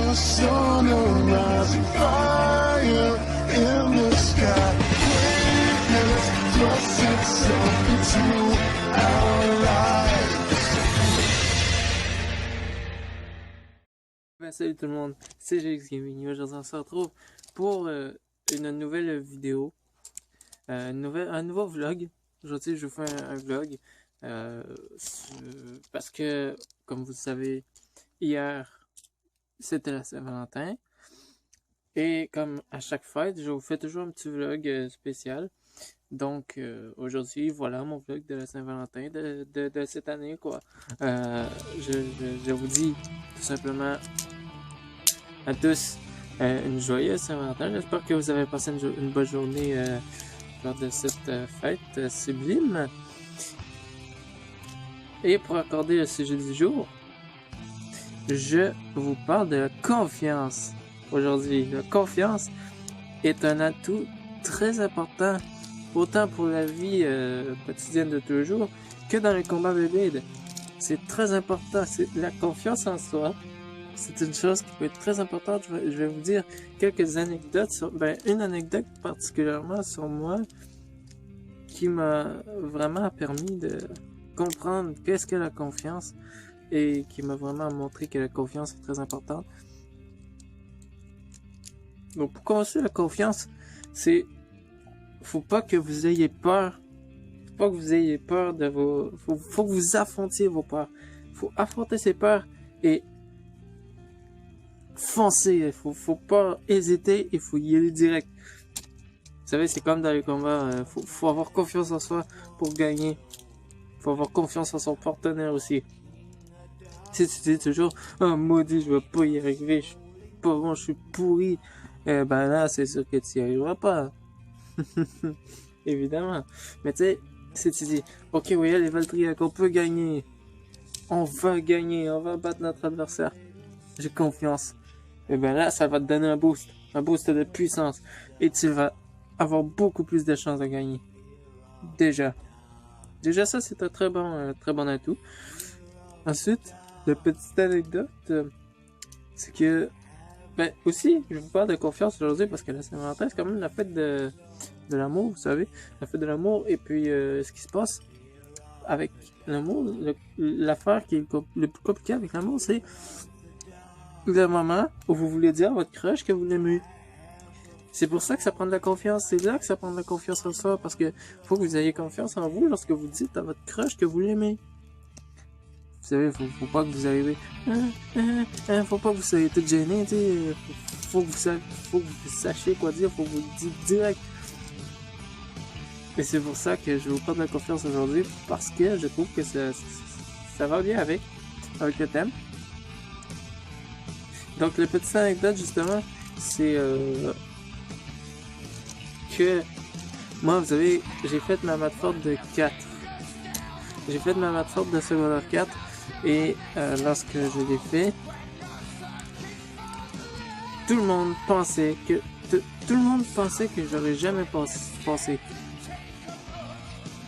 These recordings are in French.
the sun will rise, fire in the sky. Greatness thrusts itself into our lives. Salut tout le monde, c'est GX Gaming. Aujourd'hui on se retrouve pour une nouvelle vidéo, un nouveau vlog. Aujourd'hui je vous fais un vlog parce que, comme vous le savez, hier c'était la Saint-Valentin et comme à chaque fête je vous fais toujours un petit vlog spécial. Donc aujourd'hui voilà mon vlog de la Saint-Valentin de cette année quoi. Je vous dis tout simplement à tous une joyeuse Saint-Valentin. J'espère que vous avez passé une bonne journée lors de cette fête sublime. Et pour accorder le sujet du jour, je vous parle de la confiance. Aujourd'hui, la confiance est un atout très important, autant pour la vie quotidienne de tous les jours que dans les combats bébés. C'est très important, c'est la confiance en soi. C'est une chose qui peut être très importante. Je vais vous dire quelques anecdotes sur, une anecdote particulièrement sur moi qui m'a vraiment permis de comprendre qu'est-ce que la confiance et qui m'a vraiment montré que la confiance est très importante. Donc pour commencer, la confiance, c'est faut pas que vous ayez peur. Faut pas que vous ayez peur de vos. Faut que vous affrontiez vos peurs. Faut affronter ces peurs et foncer. Faut pas hésiter. Il faut y aller direct. Vous savez, c'est comme dans les combats. Faut avoir confiance en soi pour gagner. Faut avoir confiance en son partenaire aussi. Si tu dis toujours, oh maudit, je vais pas y arriver, je suis pas bon, je suis pourri, là, c'est sûr que tu y arriveras pas. Évidemment. Mais tu sais, si tu dis, ok, oui, les Valtryek, on peut gagner. On va gagner, on va battre notre adversaire. J'ai confiance. Et là, ça va te donner un boost de puissance. Et tu vas avoir beaucoup plus de chances de gagner. Déjà ça, c'est un très bon atout. Ensuite, la petite anecdote, c'est que, aussi, je vous parle de confiance aujourd'hui parce que la Saint-Valentin, c'est quand même la fête de l'amour, vous savez, la fête de l'amour. Et puis, ce qui se passe avec l'amour, l'affaire qui est le plus compliqué avec l'amour, c'est le moment où vous voulez dire à votre crush que vous l'aimez. C'est pour ça que ça prend de la confiance. C'est là que ça prend de la confiance en soi, parce que faut que vous ayez confiance en vous lorsque vous dites à votre crush que vous l'aimez. Vous savez, faut pas que vous arrivez, faut pas que vous soyez tout gêné, tu sais. Faut que vous sachiez quoi dire, faut que vous le dites direct. Et c'est pour ça que je vais vous prendre de la confiance aujourd'hui, parce que je trouve que ça va bien avec le thème. Donc, la petite anecdote, justement, c'est que moi, vous savez, j'ai fait ma maths forte de 4. J'ai fait ma maths forte de secondaire 4 et lorsque je l'ai fait, tout le monde pensait que j'aurais jamais passé.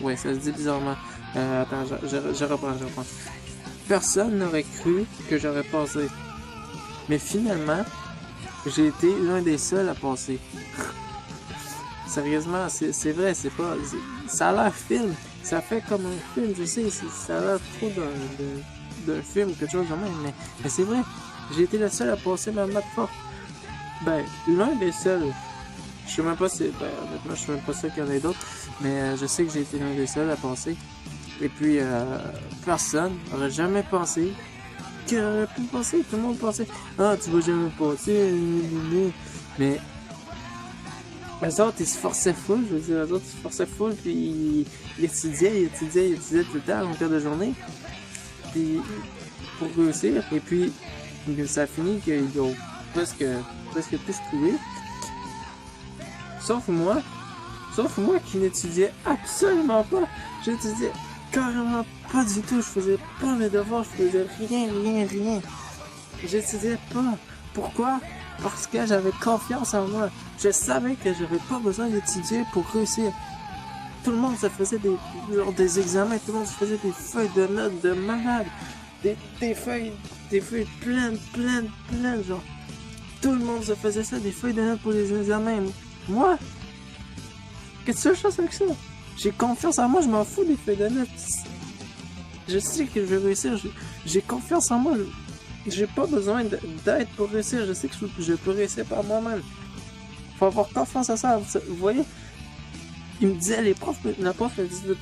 Ouais, ça se dit bizarrement. Attends, je reprends. Personne n'aurait cru que j'aurais passé. Mais finalement, j'ai été l'un des seuls à passer. Sérieusement, c'est vrai, ça a l'air film. Ça fait comme un film, je sais, ça a l'air trop d'un film, quelque chose de même, mais c'est vrai. J'ai été le seul à passer ma maths forte. L'un des seuls. Je sais même pas si, honnêtement, je suis même pas sûr qu'il y en ait d'autres, mais je sais que j'ai été l'un des seuls à passer. Et puis, personne n'aurait jamais pensé qu'il aurait pu passer. Tout le monde pensait, ah, tu vas jamais passer, mais les autres, ils se forçaient full, puis ils étudiaient tout le temps, à longueur de journée, puis pour réussir, et puis ça a fini qu'ils ont presque tous trouvé, sauf moi qui n'étudiais absolument pas. J'étudiais carrément pas du tout, je faisais pas mes devoirs, je faisais rien, j'étudiais pas. Pourquoi? Parce que j'avais confiance en moi. Je savais que j'avais pas besoin d'étudier pour réussir. Tout le monde se faisait lors des examens, tout le monde se faisait des feuilles de notes de malade. Des feuilles pleines, genre. Tout le monde se faisait ça, des feuilles de notes pour les examens. Moi, qu'est-ce que je fais avec ça? J'ai confiance en moi, je m'en fous des feuilles de notes. Je sais que je vais réussir, j'ai confiance en moi. J'ai pas besoin d'aide pour réussir, je sais que je peux réussir par moi-même. Faut avoir confiance en ça, vous voyez? Il me disait, la prof me disait,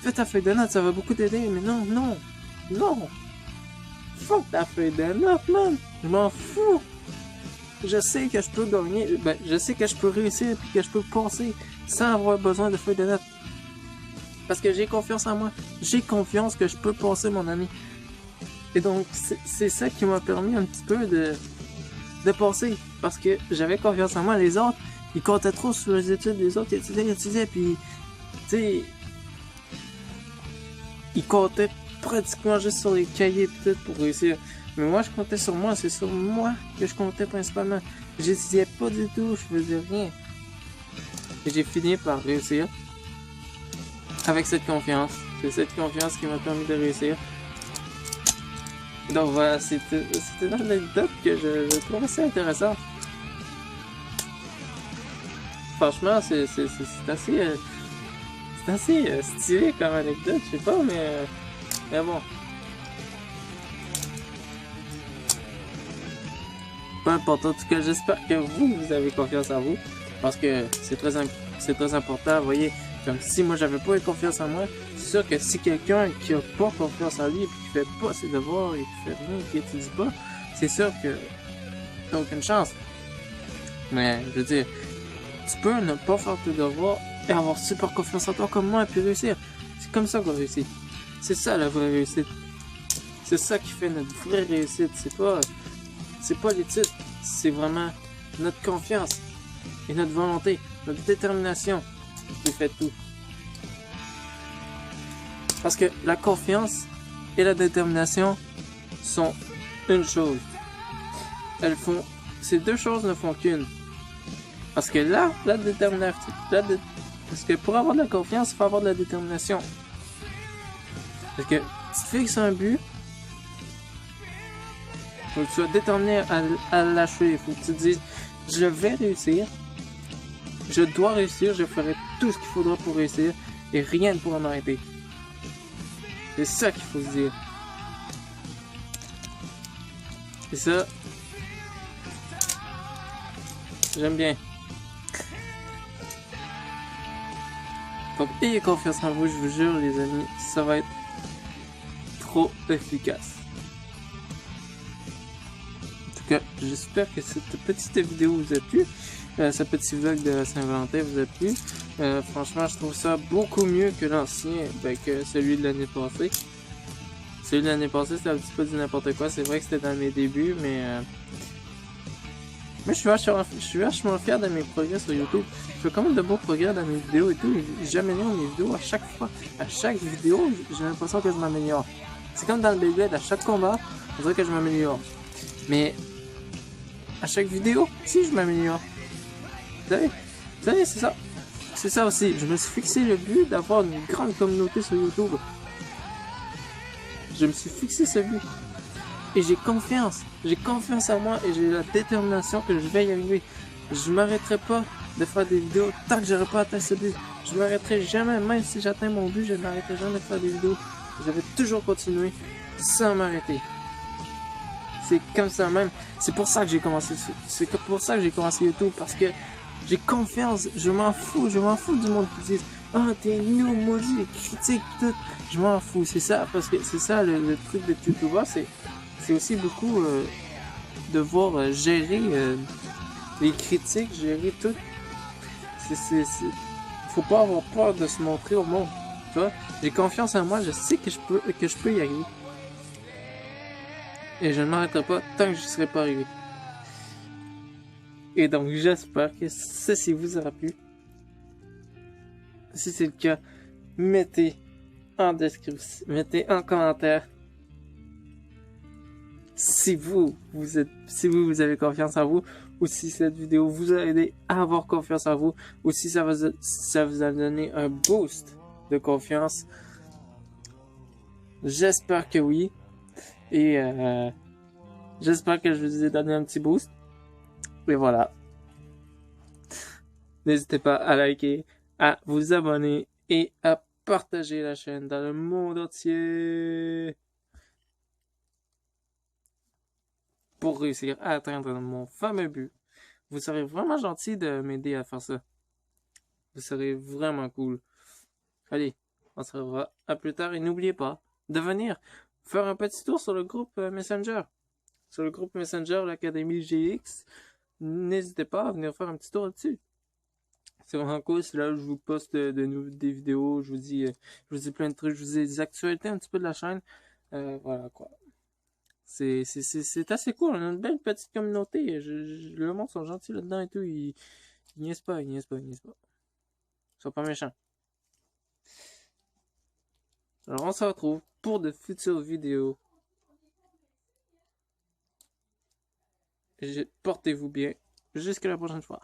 fais ta feuille de notes, ça va beaucoup t'aider, mais non. Fuck ta feuille de notes, man. Je m'en fous. Je sais que je peux gagner, je sais que je peux réussir puis que je peux passer sans avoir besoin de feuille de notes. Parce que j'ai confiance en moi. J'ai confiance que je peux passer, mon ami. Et donc, c'est ça qui m'a permis un petit peu de passer. Parce que j'avais confiance en moi. Les autres, ils comptaient trop sur les études. Les autres, ils étudiaient, puis, tu sais, ils comptaient pratiquement juste sur les cahiers peut-être pour réussir. Mais moi, je comptais sur moi. C'est sur moi que je comptais principalement. J'étudiais pas du tout. Je faisais rien. Et j'ai fini par réussir. Avec cette confiance. C'est cette confiance qui m'a permis de réussir. Donc voilà, c'était une anecdote que je trouve assez intéressante. Franchement, c'est assez stylé comme anecdote, je sais pas, mais bon. Peu importe, en tout cas, j'espère que vous avez confiance en vous. Parce que c'est très important, vous voyez. Comme si moi j'avais pas confiance en moi, c'est sûr que si quelqu'un qui a pas confiance en lui et qui fait pas ses devoirs et qui fait rien, qui étudie pas, c'est sûr que t'as aucune chance. Mais je veux dire, tu peux ne pas faire tes devoirs et avoir super confiance en toi comme moi et puis réussir. C'est comme ça qu'on réussit. C'est ça la vraie réussite. C'est ça qui fait notre vraie réussite. C'est pas l'étude, c'est vraiment notre confiance et notre volonté, notre détermination. Qui fait tout. Parce que la confiance et la détermination sont une chose. Ces deux choses ne font qu'une. Parce que là, la détermination, parce que pour avoir de la confiance, il faut avoir de la détermination. Parce que tu te fixes un but, il faut que tu sois déterminé à l'achever. Il faut que tu te dises, je vais réussir. Je dois réussir, je ferai tout ce qu'il faudra pour réussir et rien ne pourra m'arrêter. C'est ça qu'il faut se dire. Et ça, j'aime bien. Donc, ayez confiance en vous, je vous jure, les amis, ça va être trop efficace. En tout cas, j'espère que cette petite vidéo vous a plu. Ce petit vlog de Saint-Valentin vous a plu. Franchement, je trouve ça beaucoup mieux que l'ancien, que celui de l'année passée. Celui de l'année passée, c'était un petit peu du n'importe quoi. C'est vrai que c'était dans mes débuts, mais je suis vachement fier de mes progrès sur YouTube. Je fais quand même de beaux progrès dans mes vidéos et tout. J'améliore mes vidéos à chaque fois. À chaque vidéo, j'ai l'impression que je m'améliore. C'est comme dans le Beyblade, à chaque combat, on dirait que je m'améliore. Mais à chaque vidéo, si je m'améliore. Vous savez, c'est ça. C'est ça aussi. Je me suis fixé le but d'avoir une grande communauté sur YouTube. Je me suis fixé ce but. Et j'ai confiance. J'ai confiance en moi et j'ai la détermination que je vais y arriver. Je m'arrêterai pas de faire des vidéos tant que j'aurai pas atteint ce but. Je m'arrêterai jamais, même si j'atteins mon but, je n'arrêterai jamais de faire des vidéos. Je vais toujours continuer sans m'arrêter. C'est comme ça même. C'est pour ça que j'ai commencé YouTube, parce que j'ai confiance, je m'en fous du monde qui dit ah, t'es nul, maudit, critique, tout. Je m'en fous, c'est ça, parce que c'est ça le truc de YouTuber, c'est aussi beaucoup devoir gérer les critiques, gérer tout. Faut pas avoir peur de se montrer au monde, tu vois. J'ai confiance en moi, je sais que je peux y arriver. Et je ne m'arrêterai pas tant que je ne serai pas arrivé. Et donc, j'espère que ceci vous aura plu. Si c'est le cas, mettez en description, mettez en commentaire si vous avez confiance en vous, ou si cette vidéo vous a aidé à avoir confiance en vous, ou si ça vous a donné un boost de confiance. J'espère que oui. Et j'espère que je vous ai donné un petit boost. Et voilà. N'hésitez pas à liker, à vous abonner et à partager la chaîne dans le monde entier pour réussir à atteindre mon fameux but. Vous serez vraiment gentil de m'aider à faire ça. Vous serez vraiment cool. Allez, on se revoit à plus tard et n'oubliez pas de venir faire un petit tour sur le groupe Messenger. Sur le groupe Messenger, l'Académie GX. N'hésitez pas à venir faire un petit tour là-dessus. C'est vraiment cool, c'est là où je vous poste des vidéos, je vous dis plein de trucs, je vous dis des actualités un petit peu de la chaîne. Voilà quoi. C'est assez cool, on a une belle petite communauté. Le monde sont gentils là-dedans et tout, ils niaisent pas. Ils sont pas méchants. Alors on se retrouve pour de futures vidéos. Portez-vous bien. Jusqu'à la prochaine fois.